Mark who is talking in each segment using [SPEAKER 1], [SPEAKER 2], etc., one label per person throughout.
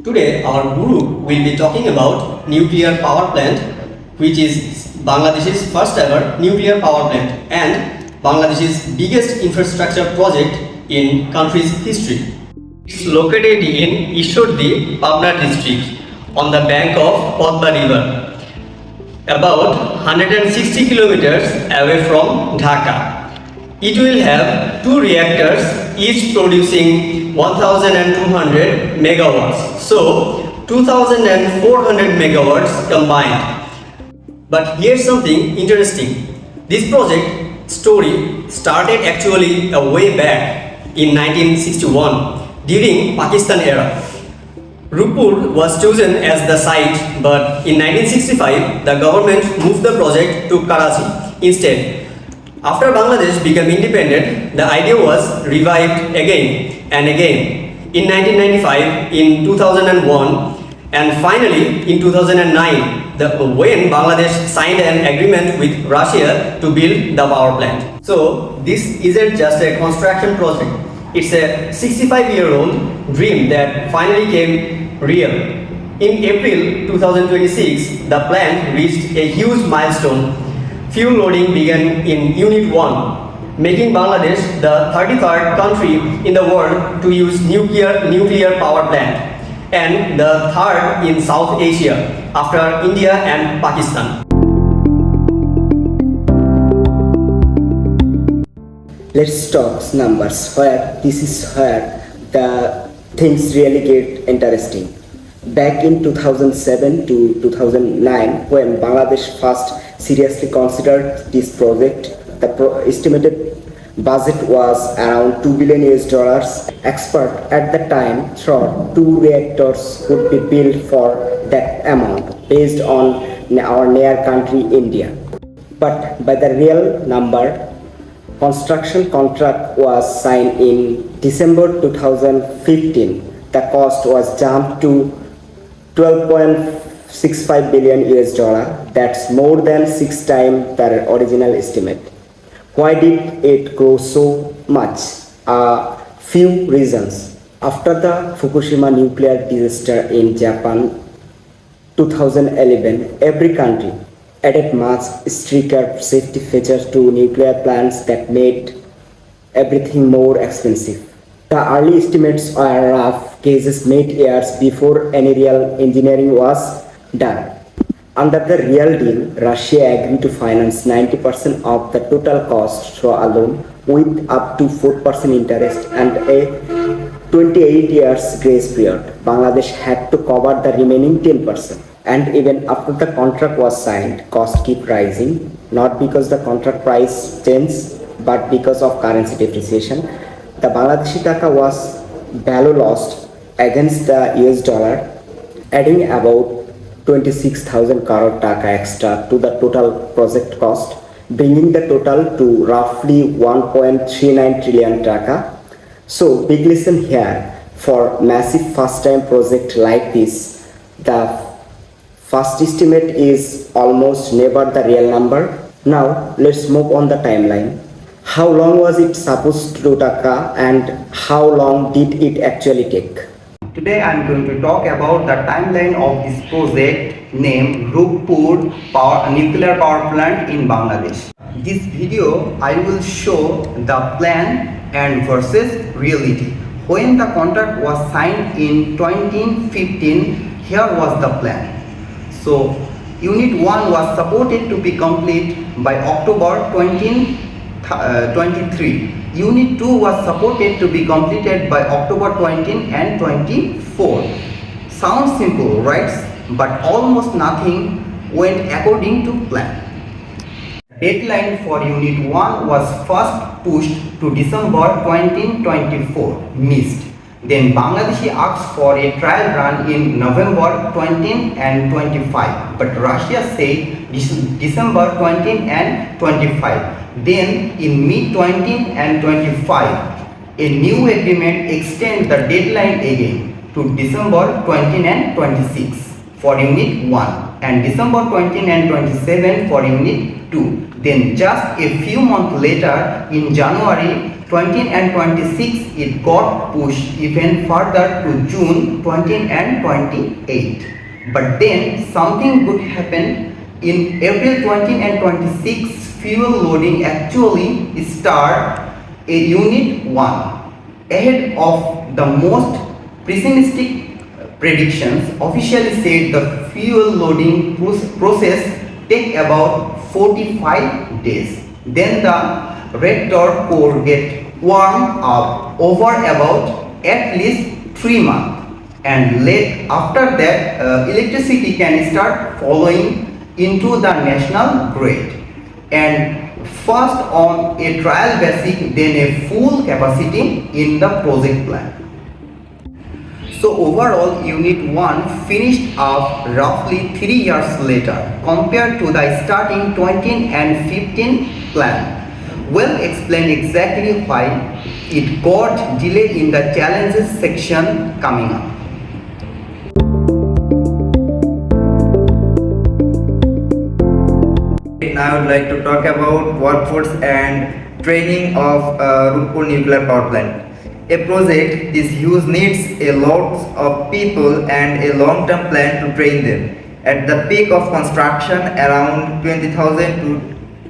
[SPEAKER 1] Today, our guru will be talking about nuclear power plant, which is Bangladesh's first ever nuclear power plant and Bangladesh's biggest infrastructure project in country's history. It's located in Ishordi, Pabna district, on the bank of Podma River, about 160 kilometers away from Dhaka. It will have two reactors, each producing 1200 megawatts, so 2400 megawatts combined. But here's something interesting. This project story started actually a way back in 1961 during Pakistan era. Rooppur was chosen as the site, but in 1965 the government moved the project to Karachi instead. After Bangladesh became independent, the idea was revived again and again. In 1995, in 2001, and finally in 2009, when Bangladesh signed an agreement with Russia to build the power plant. So this isn't just a construction project. It's a 65-year-old dream that finally came real. In April 2026, the plant reached a huge milestone. Fuel loading began in Unit 1, making Bangladesh the 33rd country in the world to use nuclear power plant and the third in South Asia after India and Pakistan.
[SPEAKER 2] Let's talk numbers. This is where the things really get interesting. Back in 2007 to 2009, when Bangladesh first seriously considered this project, the estimated budget was around $2 billion. Experts at the time thought two reactors could be built for that amount based on our near country India. But by the real number, construction contract was signed in December 2015. The cost was jumped to 12.65 billion. That's more than 6 times the original estimate. Why did it grow so much? A few reasons. After the Fukushima nuclear disaster in Japan 2011, every country added much stricter safety features to nuclear plants that made everything more expensive. The early estimates are rough cases made years before any real engineering was done. Under the real deal, Russia agreed to finance 90% of the total cost through a loan with up to 4% interest and a 28 years grace period. Bangladesh had to cover the remaining 10%. And even after the contract was signed, costs keep rising, not because the contract price changed, but because of currency depreciation. The Bangladeshi taka was value lost against the US dollar, adding about 26,000 crore taka extra to the total project cost, bringing the total to roughly 1.39 trillion taka. So big lesson here: for massive first-time project like this, the first estimate is almost never the real number. Now let's move on the timeline. How long was it supposed to take and how long did it actually take?
[SPEAKER 3] Today I am going to talk about the timeline of this project named Rooppur nuclear power plant in Bangladesh. This video I will show the plan and versus reality. When the contract was signed in 2015, here was the plan. So Unit 1 was supported to be complete by October 2023. Unit 2 was supported to be completed by October 20 and 24. Sounds simple, right? But almost nothing went according to plan. Deadline for Unit 1 was first pushed to December 2024, missed. Then Bangladesh asked for a trial run in November 20 and 25, but Russia said December 20 and 25. Then in mid-20 and 25, a new agreement extended the deadline again to December 20 and 26 for Unit 1 and December 20 and 27 for Unit 2. Then just a few months later, in January 20 and 26 it got pushed even further to June 20 and 28. But then something good happened. In April 20 and 26 fuel loading actually start a unit 1 ahead of the most pessimistic predictions. Officially said the fuel loading process take about 45 days. Then the reactor core get warmed up over about at least 3 months, and late after that electricity can start flowing into the national grid, and first on a trial basis then a full capacity in the project plan. So overall unit 1 finished up roughly 3 years later compared to the starting 20 and 15 plan. Well explained exactly why it got delayed in the challenges section coming up.
[SPEAKER 4] Now I would like to talk about workforce and training of Rooppur nuclear power plant. A project this huge needs a lot of people and a long-term plan to train them. At the peak of construction, around 20,000 to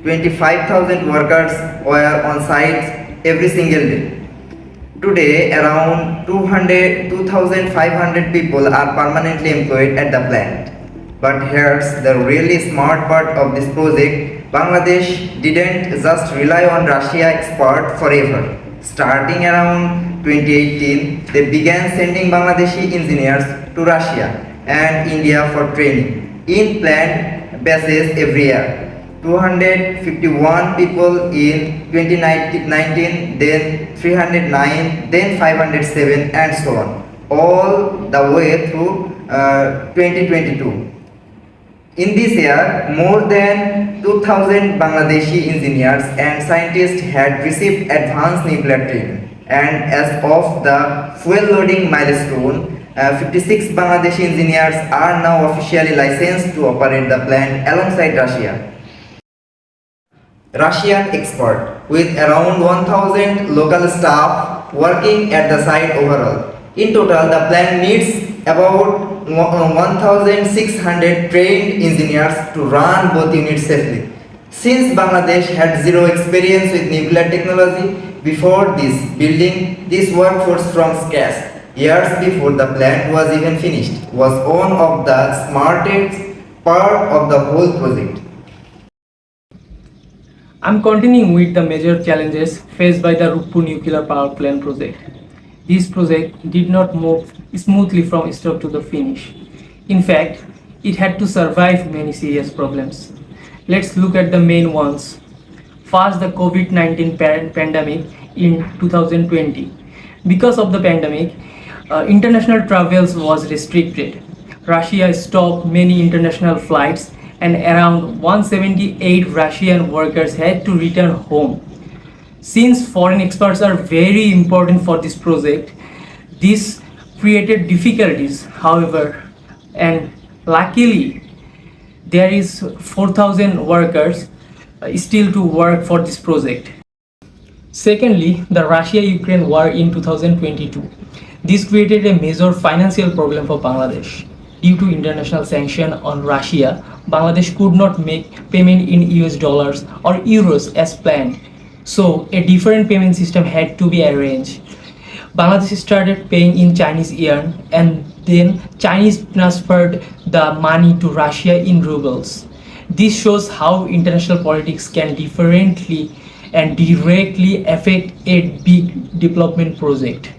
[SPEAKER 4] 25,000 workers were on site every single day. Today, around 2,500 people are permanently employed at the plant. But here's the really smart part of this project. Bangladesh didn't just rely on Russia export forever. Starting around 2018, they began sending Bangladeshi engineers to Russia and India for training in plant bases every year. 251 people in 2019, then 309, then 507, and so on, all the way through 2022. In this year, more than 2,000 Bangladeshi engineers and scientists had received advanced nuclear training. And as of the fuel loading milestone, 56 Bangladeshi engineers are now officially licensed to operate the plant alongside Russia. Russian expert with around 1,000 local staff working at the site overall. In total, the plant needs about 1,600 trained engineers to run both units safely. Since Bangladesh had zero experience with nuclear technology before this building this workforce from scratch years before the plant was even finished was one of the smartest part of the whole project.
[SPEAKER 5] I'm continuing with the major challenges faced by the Rooppur nuclear power plant project. This project did not move smoothly from start to the finish. In fact, it had to survive many serious problems. Let's look at the main ones. First, the COVID-19 pandemic in 2020. Because of the pandemic, international travels was restricted. Russia stopped many international flights and around 178 Russian workers had to return home. Since foreign experts are very important for this project, this created difficulties, however, and luckily there is 4,000 workers still to work for this project. Secondly, the Russia-Ukraine war in 2022. This created a major financial problem for Bangladesh. Due to international sanction on Russia, Bangladesh could not make payment in US dollars or euros as planned. So a different payment system had to be arranged. Bangladesh started paying in Chinese yuan and then Chinese transferred the money to Russia in rubles. This shows how international politics can differently and directly affect a big development project.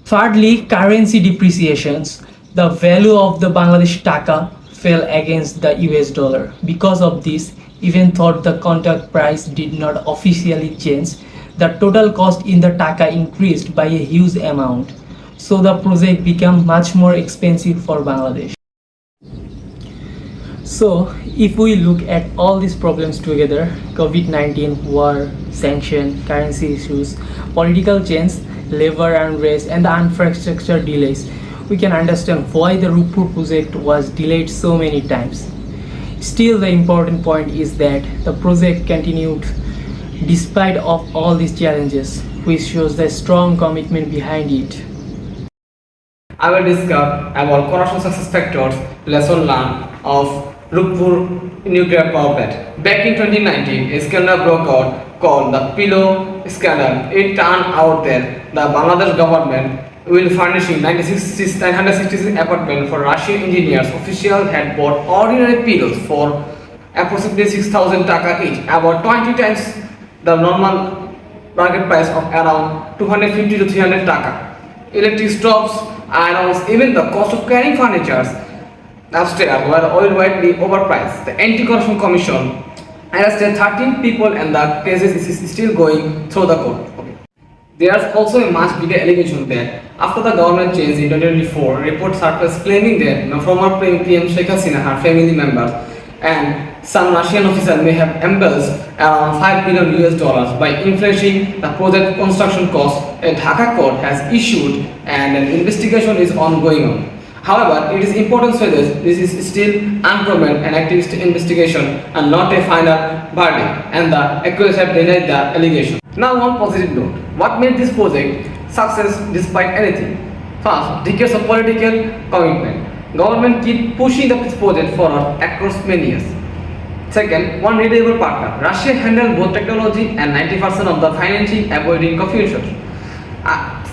[SPEAKER 5] Thirdly, currency depreciations. The value of the Bangladesh taka fell against the US dollar. Because of this, even though the contract price did not officially change, the total cost in the taka increased by a huge amount. So the project became much more expensive for Bangladesh. So if we look at all these problems together, COVID-19, war, sanction, currency issues, political change, labor unrest and the infrastructure delays, we can understand why the Rooppur project was delayed so many times. Still, the important point is that the project continued despite of all these challenges, which shows the strong commitment behind it.
[SPEAKER 6] I will discuss about corruption success factors, lesson learned of Rooppur nuclear power plant. Back in 2019, a scandal broke out called the Pillow Scandal. It turned out that the Bangladesh government will furnishing 966 apartments for Russian engineers. Officials had bought ordinary pillows for approximately 6,000 taka each, about 20 times the normal market price of around 250 to 300 taka. Electric stoves, irons, even the cost of carrying furniture upstairs were all widely overpriced. The Anti-Corruption Commission arrested 13 people and the case is still going through the court. There's also a much bigger allegation that after the government change in 2024, reports surfaced claiming that the former PM Sheikh Hasina, her family members, and some Russian officials may have embezzled around $5 billion by inflating the project construction cost. A Dhaka court has issued and an investigation is ongoing. However, it is important to say that this is still unproven and activist investigation and not a final verdict, and the accused have denied the allegation. Now, one positive note: what made this project success despite anything? First, decades of political commitment. Government keep pushing this project forward across many years. Second, one reliable partner. Russia handled both technology and 90% of the financing, avoiding confusion.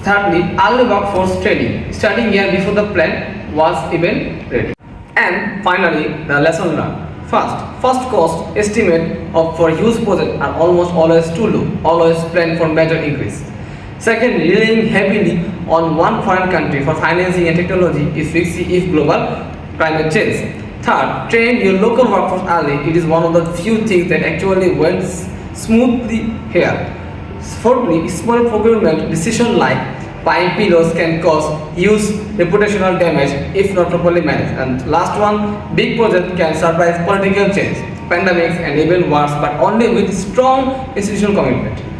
[SPEAKER 6] Thirdly, early workforce training, starting year before the plan was even ready. And finally, the lesson learned. First cost estimate for huge projects are almost always too low, always plan for major increase. Second, relying heavily on one foreign country for financing and technology is risky if global climate change. Third, train your local workforce early. It is one of the few things that actually went smoothly here. Fourthly, small procurement decisions like buying pillows can cause huge reputational damage if not properly managed. And last one, big project can surprise political change, pandemics and even wars, but only with strong institutional commitment.